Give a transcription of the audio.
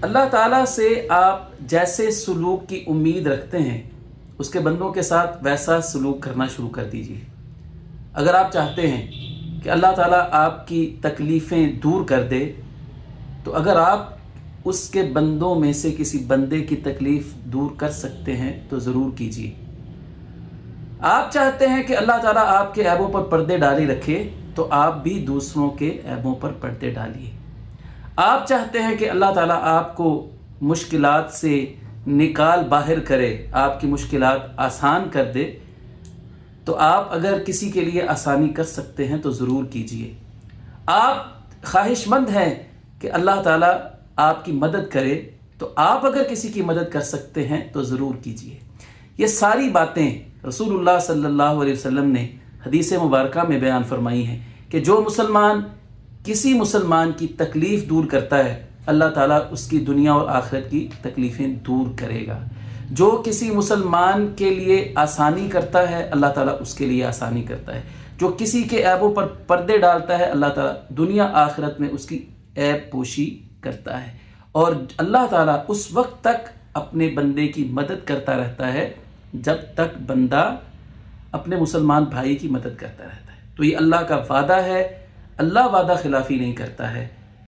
اللہ ताला से आप जैसे सलूक की उम्मीद रखते हैं उसके बंदों के साथ वैसा सलूक करना शुरू कर दीजिए। अगर आप चाहते हैं कि अल्लाह ताला आपकी तकलीफ़ें दूर कर दे, तो अगर आप उसके बंदों में से किसी बंदे की तकलीफ़ दूर कर सकते हैं तो ज़रूर कीजिए। आप चाहते हैं कि अल्लाह ताला आपके ऐबों पर पर्दे डाले रखे, तो आप भी दूसरों के ऐबों पर पर्दे डालिए। आप चाहते हैं कि अल्लाह ताला आपको मुश्किलात से निकाल बाहर करे, आपकी मुश्किलात आसान कर दे, तो आप अगर किसी के लिए आसानी कर सकते हैं तो ज़रूर कीजिए। आप ख्वाहिशमंद हैं कि अल्लाह ताला आपकी मदद करे, तो आप अगर किसी की मदद कर सकते हैं तो ज़रूर कीजिए। ये सारी बातें रसूलुल्लाह सल्लल्लाहु अलैहि वसल्लम ने हदीस मुबारका में बयान फरमाई हैं कि जो मुसलमान किसी मुसलमान की तकलीफ़ दूर करता है, अल्लाह ताला उसकी दुनिया और आखिरत की तकलीफ़ें दूर करेगा। जो किसी मुसलमान के लिए आसानी करता है, अल्लाह ताला उसके लिए आसानी करता है। जो किसी के ऐबों पर पर्दे डालता है, अल्लाह ताला दुनिया आखिरत में उसकी ऐब पोशी करता है। और अल्लाह ताला उस वक्त तक अपने बंदे की मदद करता रहता है जब तक बंदा अपने मुसलमान भाई की मदद करता रहता है। तो ये अल्लाह का वादा है, अल्लाह वादा खिलाफ़ी नहीं करता है।